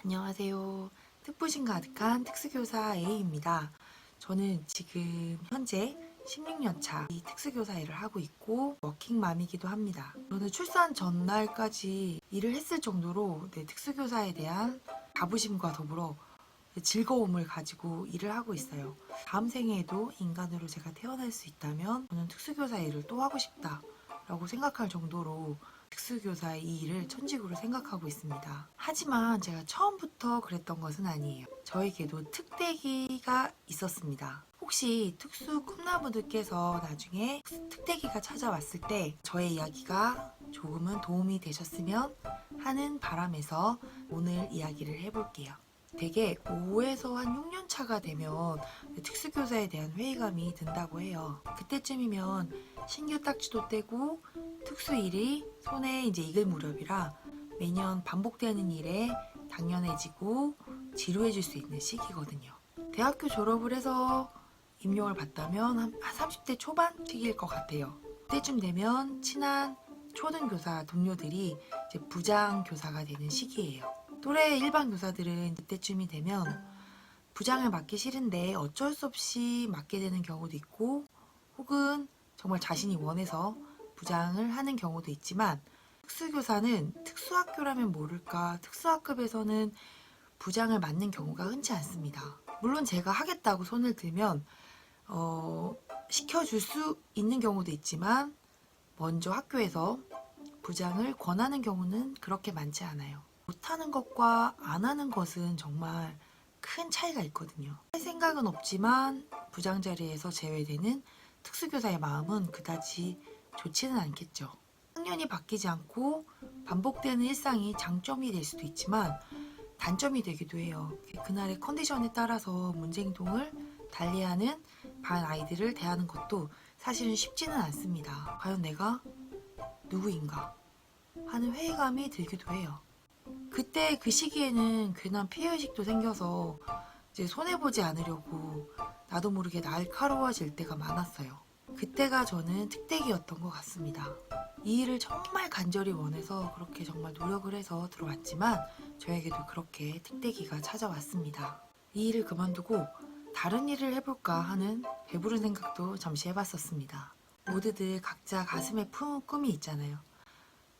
안녕하세요. 뜻부심 가득한 특수교사 A입니다. 저는 지금 현재 16년 차 이 특수교사 일을 하고 있고 워킹맘이기도 합니다. 저는 출산 전날까지 일을 했을 정도로 특수교사에 대한 자부심과 더불어 즐거움을 가지고 일을 하고 있어요. 다음 생에도 인간으로 제가 태어날 수 있다면 저는 특수교사 일을 또 하고 싶다라고 생각할 정도로 특수교사의 이 일을 천직으로 생각하고 있습니다. 하지만 제가 처음부터 그랬던 것은 아니에요. 저에게도 특대기가 있었습니다. 혹시 특수 꿈나무들께서 나중에 특대기가 찾아왔을 때 저의 이야기가 조금은 도움이 되셨으면 하는 바람에서 오늘 이야기를 해볼게요. 되게 5에서 한 6년 차가 되면 특수교사에 대한 회의감이 든다고 해요. 그때쯤이면 신규 딱지도 떼고 특수일이 손에 이제 익을 무렵이라 매년 반복되는 일에 당연해지고 지루해질 수 있는 시기거든요. 대학교 졸업을 해서 임용을 받다면 한 30대 초반 시기일 것 같아요. 그때쯤 되면 친한 초등교사 동료들이 이제 부장 교사가 되는 시기예요. 또래 일반 교사들은 이때쯤이 되면 부장을 맡기 싫은데 어쩔 수 없이 맡게 되는 경우도 있고 혹은 정말 자신이 원해서 부장을 하는 경우도 있지만 특수교사는 특수학교라면 모를까 특수학급에서는 부장을 맡는 경우가 흔치 않습니다. 물론 제가 하겠다고 손을 들면 시켜줄 수 있는 경우도 있지만 먼저 학교에서 부장을 권하는 경우는 그렇게 많지 않아요. 못하는 것과 안 하는 것은 정말 큰 차이가 있거든요. 할 생각은 없지만 부장 자리에서 제외되는 특수교사의 마음은 그다지 좋지는 않겠죠. 학년이 바뀌지 않고 반복되는 일상이 장점이 될 수도 있지만 단점이 되기도 해요. 그날의 컨디션에 따라서 문제행동을 달리하는 반 아이들을 대하는 것도 사실은 쉽지는 않습니다. 과연 내가 누구인가 하는 회의감이 들기도 해요. 그때 그 시기에는 괜한 피해의식도 생겨서 이제 손해보지 않으려고 나도 모르게 날카로워질 때가 많았어요. 그때가 저는 특대기였던 것 같습니다. 이 일을 정말 간절히 원해서 그렇게 정말 노력을 해서 들어왔지만 저에게도 그렇게 특대기가 찾아왔습니다. 이 일을 그만두고 다른 일을 해볼까 하는 배부른 생각도 잠시 해봤었습니다. 모두들 각자 가슴에 품 꿈이 있잖아요.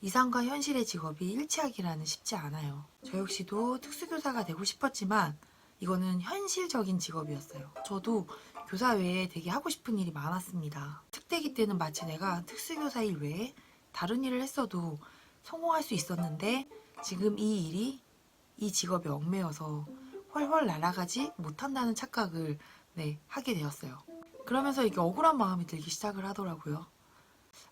이상과 현실의 직업이 일치하기라는 쉽지 않아요. 저 역시도 특수교사가 되고 싶었지만 이거는 현실적인 직업이었어요. 저도 교사 외에 되게 하고 싶은 일이 많았습니다. 특대기 때는 마치 내가 특수교사 일 외에 다른 일을 했어도 성공할 수 있었는데 지금 이 일이 이 직업에 얽매여서 훨훨 날아가지 못한다는 착각을 하게 되었어요. 그러면서 이게 억울한 마음이 들기 시작을 하더라고요.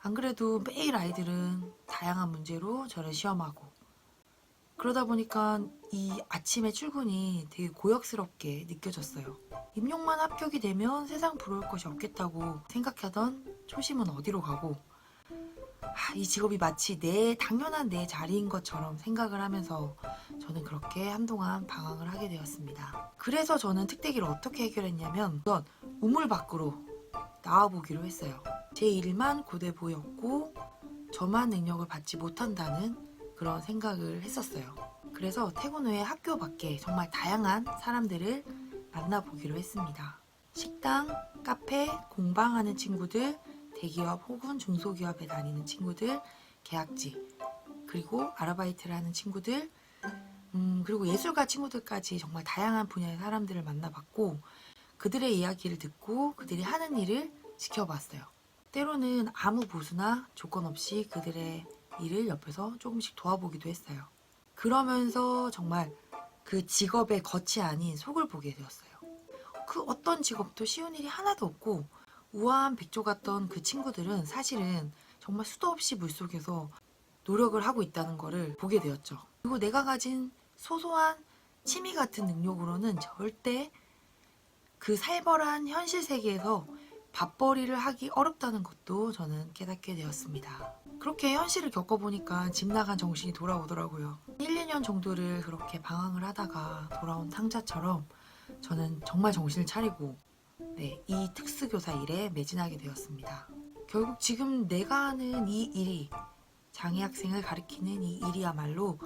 안 그래도 매일 아이들은 다양한 문제로 저를 시험하고 그러다 보니까 이 아침의 출근이 되게 고역스럽게 느껴졌어요. 임용만 합격이 되면 세상 부러울 것이 없겠다고 생각하던 초심은 어디로 가고 이 직업이 마치 당연한 내 자리인 것처럼 생각을 하면서 저는 그렇게 한동안 방황을 하게 되었습니다. 그래서 저는 특대기를 어떻게 해결했냐면 우선 우물 밖으로 나와보기로 했어요. 제 일만 고돼 보였고 저만 능력을 받지 못한다는 그런 생각을 했었어요. 그래서 퇴근 후에 학교 밖에 정말 다양한 사람들을 만나보기로 했습니다. 식당, 카페, 공방하는 친구들, 대기업 혹은 중소기업에 다니는 친구들, 계약직, 그리고 아르바이트를 하는 친구들, 그리고 예술가 친구들까지 정말 다양한 분야의 사람들을 만나봤고 그들의 이야기를 듣고 그들이 하는 일을 지켜봤어요. 때로는 아무 보수나 조건 없이 그들의 일을 옆에서 조금씩 도와보기도 했어요. 그러면서 정말 그 직업의 겉이 아닌 속을 보게 되었어요. 그 어떤 직업도 쉬운 일이 하나도 없고 우아한 백조 같던 그 친구들은 사실은 정말 수도 없이 물속에서 노력을 하고 있다는 것을 보게 되었죠. 그리고 내가 가진 소소한 취미 같은 능력으로는 절대 그 살벌한 현실 세계에서 밥벌이를 하기 어렵다는 것도 저는 깨닫게 되었습니다. 그렇게 현실을 겪어보니까 집 나간 정신이 돌아오더라고요. 1, 2년 정도를 그렇게 방황을 하다가 돌아온 탕자처럼 저는 정말 정신을 차리고 이 특수교사 일에 매진하게 되었습니다. 결국 지금 내가 하는 이 일이 장애 학생을 가리키는 이 일이야말로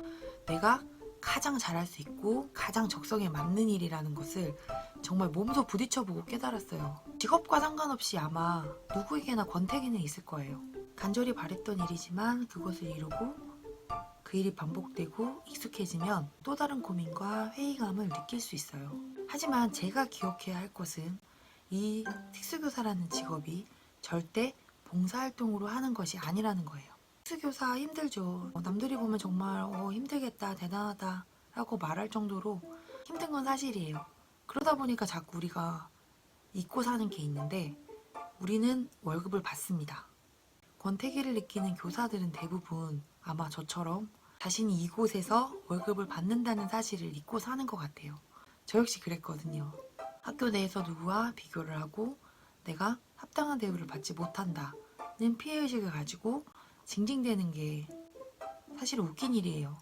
내가 가장 잘할 수 있고 가장 적성에 맞는 일이라는 것을 정말 몸소 부딪혀보고 깨달았어요. 직업과 상관없이 아마 누구에게나 권태기는 있을 거예요. 간절히 바랬던 일이지만 그것을 이루고 그 일이 반복되고 익숙해지면 또 다른 고민과 회의감을 느낄 수 있어요. 하지만 제가 기억해야 할 것은 이 특수교사라는 직업이 절대 봉사활동으로 하는 것이 아니라는 거예요. 특수교사 힘들죠. 남들이 보면 정말 힘들겠다, 대단하다 라고 말할 정도로 힘든 건 사실이에요. 그러다 보니까 자꾸 우리가 잊고 사는 게 있는데 우리는 월급을 받습니다. 권태기를 느끼는 교사들은 대부분 아마 저처럼 자신이 이곳에서 월급을 받는다는 사실을 잊고 사는 것 같아요. 저 역시 그랬거든요. 학교 내에서 누구와 비교를 하고 내가 합당한 대우를 받지 못한다는 피해의식을 가지고 징징대는 게 사실 웃긴 일이에요.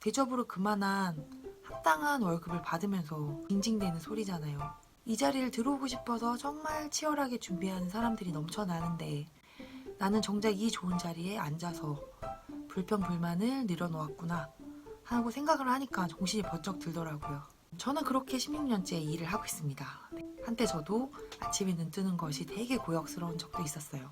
대접으로 그만한 합당한 월급을 받으면서 징징대는 소리잖아요. 이 자리를 들어오고 싶어서 정말 치열하게 준비하는 사람들이 넘쳐나는데 나는 정작 이 좋은 자리에 앉아서 불평불만을 늘어놓았구나 하고 생각을 하니까 정신이 번쩍 들더라고요. 저는 그렇게 16년째 일을 하고 있습니다. 한때 저도 아침에 눈 뜨는 것이 되게 고역스러운 적도 있었어요.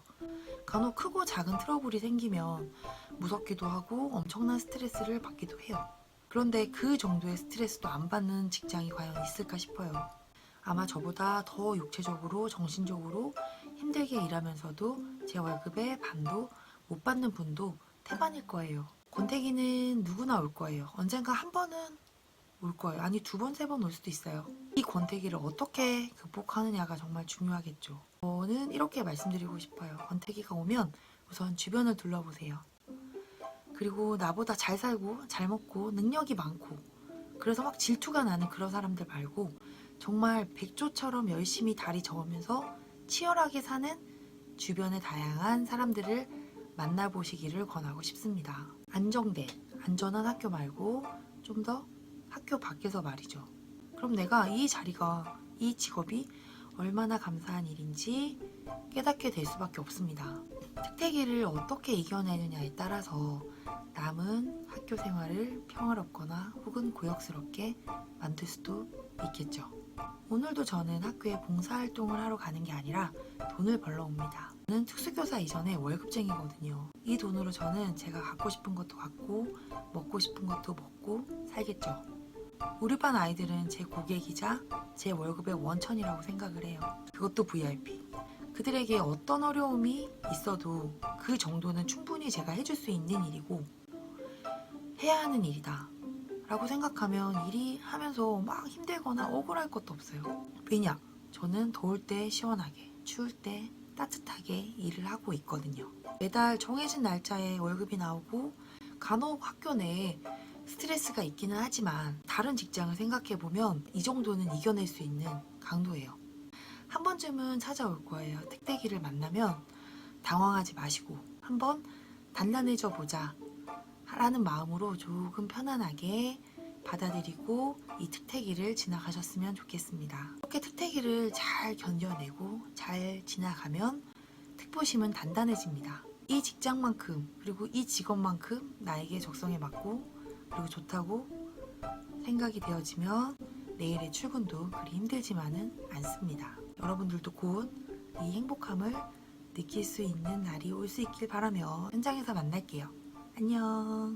간혹 크고 작은 트러블이 생기면 무섭기도 하고 엄청난 스트레스를 받기도 해요. 그런데 그 정도의 스트레스도 안 받는 직장이 과연 있을까 싶어요. 아마 저보다 더 육체적으로 정신적으로 힘들게 일하면서도 제 월급의 반도 못 받는 분도 태반일 거예요. 권태기는 누구나 올 거예요. 언젠가 한 번은 올 거예요. 아니 2번, 3번 올 수도 있어요. 이 권태기를 어떻게 극복하느냐가 정말 중요하겠죠. 저는 이렇게 말씀드리고 싶어요. 권태기가 오면 우선 주변을 둘러보세요. 그리고 나보다 잘 살고 잘 먹고 능력이 많고 그래서 막 질투가 나는 그런 사람들 말고 정말 백조처럼 열심히 다리 저으면서 치열하게 사는 주변의 다양한 사람들을 만나보시기를 권하고 싶습니다. 안정된, 안전한 학교 말고 좀 더 학교 밖에서 말이죠. 그럼 내가 이 자리가, 이 직업이 얼마나 감사한 일인지 깨닫게 될 수밖에 없습니다. 특태기를 어떻게 이겨내느냐에 따라서 남은 학교 생활을 평화롭거나 혹은 고역스럽게 만들 수도 있겠죠. 오늘도 저는 학교에 봉사활동을 하러 가는 게 아니라 돈을 벌러 옵니다. 저는 특수교사 이전에 월급쟁이거든요. 이 돈으로 저는 제가 갖고 싶은 것도 갖고 먹고 싶은 것도 먹고 살겠죠. 우리 반 아이들은 제 고객이자 제 월급의 원천이라고 생각을 해요. 그것도 VIP. 그들에게 어떤 어려움이 있어도 그 정도는 충분히 제가 해줄 수 있는 일이고 해야 하는 일이다 라고 생각하면 일이 하면서 막 힘들거나 억울할 것도 없어요. 왜냐? 저는 더울 때 시원하게, 추울 때 따뜻하게 일을 하고 있거든요. 매달 정해진 날짜에 월급이 나오고 간혹 학교 내에 스트레스가 있기는 하지만 다른 직장을 생각해보면 이 정도는 이겨낼 수 있는 강도예요. 한 번쯤은 찾아올 거예요. 특태기를 만나면 당황하지 마시고 한번 단단해져 보자 라는 마음으로 조금 편안하게 받아들이고 이 특태기를 지나가셨으면 좋겠습니다. 이렇게 특태기를 잘 견뎌내고 잘 지나가면 특보심은 단단해집니다. 이 직장만큼 그리고 이 직업만큼 나에게 적성에 맞고 그리고 좋다고 생각이 되어지면 내일의 출근도 그리 힘들지만은 않습니다. 여러분들도 곧 이 행복함을 느낄 수 있는 날이 올 수 있길 바라며 현장에서 만날게요. 안녕.